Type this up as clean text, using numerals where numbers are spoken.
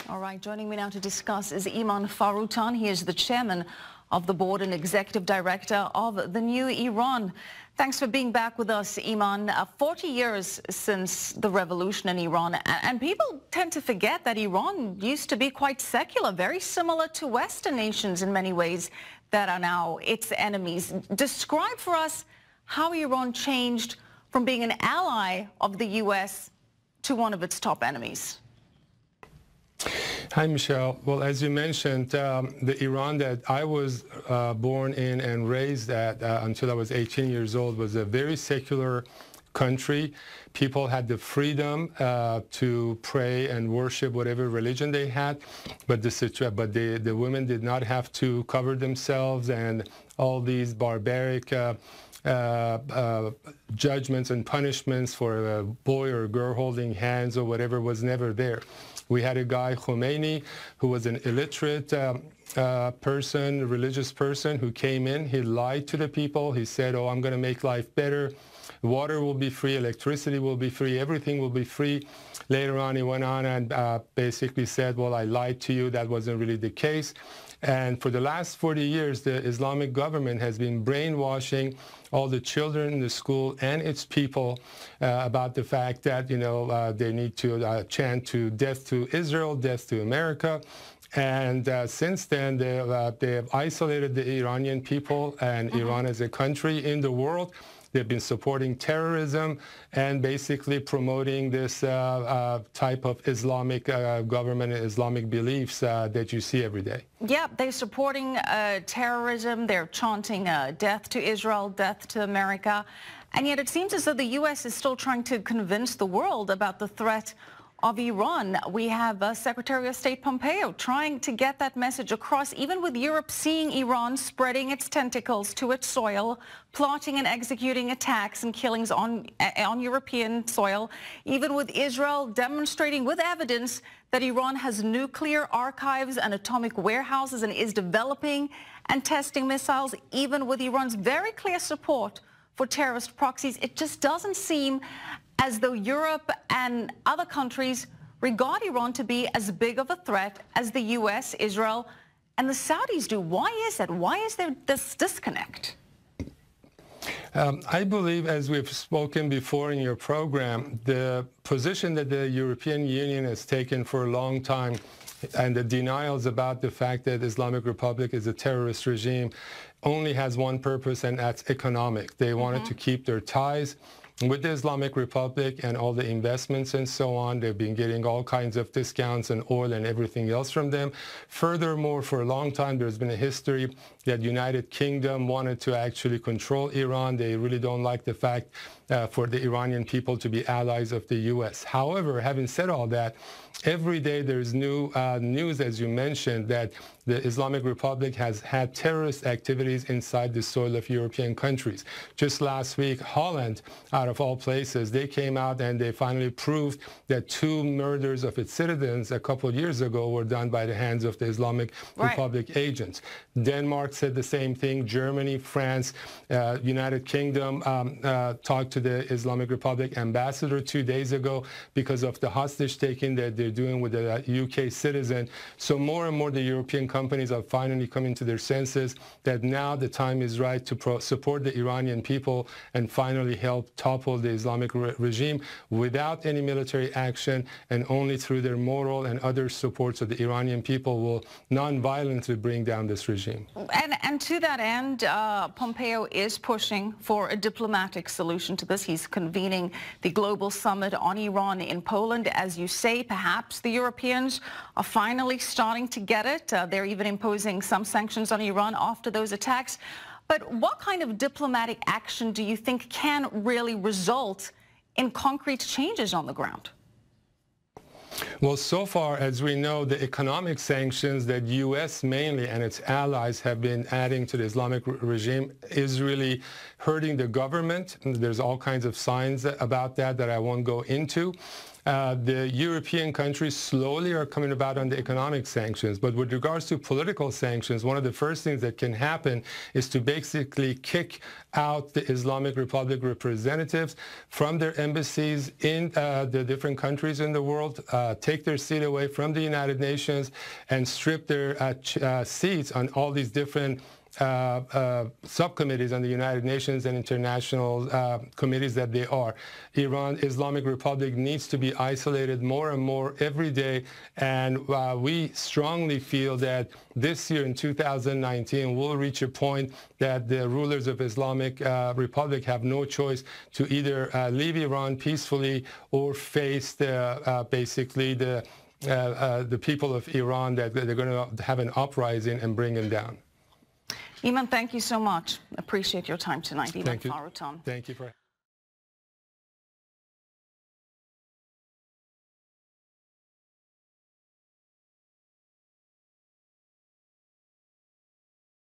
All right, joining me now to discuss is Iman Foroughian. He is the chairman of the board and executive director of the New Iran. Thanks for being back with us, Iman. 40 years since the revolution in Iran, and people tend to forget that Iran used to be quite secular, very similar to Western nations in many ways that are now its enemies. Describe for us how Iran changed from being an ally of the U.S. to one of its top enemies. Hi, Michelle. Well, as you mentioned, the Iran that I was born in and raised at until I was 18 years old was a very secular country. People had the freedom to pray and worship whatever religion they had, but the women did not have to cover themselves, and all these barbaric judgments and punishments for a boy or a girl holding hands or whatever was never there. We had a guy, Khomeini, who was an illiterate person, religious person, who came in. He lied to the people. He said, oh, I'm going to make life better. Water will be free. Electricity will be free. Everything will be free. Later on, he went on and basically said, well, I lied to you. That wasn't really the case. And for the last 40 years, the Islamic government has been brainwashing all the children in the school and its people about the fact that, you know, they need to chant to death to Israel, death to America. And since then, they have isolated the Iranian people and Iran as a country in the world. They've been supporting terrorism and basically promoting this type of Islamic government and Islamic beliefs that you see every day. Yeah, they're supporting terrorism. They're chanting death to Israel, death to America. And yet it seems as though the U.S. is still trying to convince the world about the threat of Iran. We have Secretary of State Pompeo trying to get that message across, even with Europe seeing Iran spreading its tentacles to its soil, plotting and executing attacks and killings on European soil, even with Israel demonstrating with evidence that Iran has nuclear archives and atomic warehouses and is developing and testing missiles, even with Iran's very clear support for terrorist proxies. It just doesn't seem as though Europe and other countries regard Iran to be as big of a threat as the U.S., Israel, and the Saudis do. Why is that? Why is there this disconnect? I believe, as we've spoken before in your program, the position that the European Union has taken for a long time and the denials about the fact that Islamic Republic is a terrorist regime only has one purpose, and that's economic. They wanted to keep their ties with the Islamic Republic and all the investments and so on. They've been getting all kinds of discounts and oil and everything else from them. Furthermore, for a long time, there's been a history that United Kingdom wanted to actually control Iran. They really don't like the fact for the Iranian people to be allies of the U.S. However, having said all that, every day there's new news, as you mentioned, that the Islamic Republic has had terrorist activities inside the soil of European countries. Just last week, Holland, out of all places, they came out and they finally proved that 2 murders of its citizens a couple of years ago were done by the hands of the Islamic Republic agents. Denmark said the same thing. Germany, France, United Kingdom talked to the Islamic Republic ambassador 2 days ago because of the hostage taking that they're doing with a UK citizen. So more and more the European companies are finally coming to their senses that now the time is right to support the Iranian people and finally help topple the Islamic regime without any military action and only through their moral and other support, so the Iranian people will non-violently bring down this regime. And to that end, Pompeo is pushing for a diplomatic solution to this. He's convening the global summit on Iran in Poland. As you say, perhaps the Europeans are finally starting to get it. They're even imposing some sanctions on Iran after those attacks. But what kind of diplomatic action do you think can really result in concrete changes on the ground? Well, so far, as we know, the economic sanctions that U.S. mainly and its allies have been adding to the Islamic regime is really hurting the government. There's all kinds of signs about that I won't go into. The European countries slowly are coming about on the economic sanctions. But with regards to political sanctions, one of the first things that can happen is to basically kick out the Islamic Republic representatives from their embassies in the different countries in the world, take their seat away from the United Nations, and strip their seats on all these different subcommittees on the United Nations and international committees that they are. Iran, Islamic Republic, needs to be isolated more and more every day, and we strongly feel that this year in 2019 we'll reach a point that the rulers of Islamic Republic have no choice to either leave Iran peacefully or face basically the people of Iran, that they're going to have an uprising and bring them down. Iman, thank you so much. Appreciate your time tonight. Iman Thank you. Foroughtun. Thank you for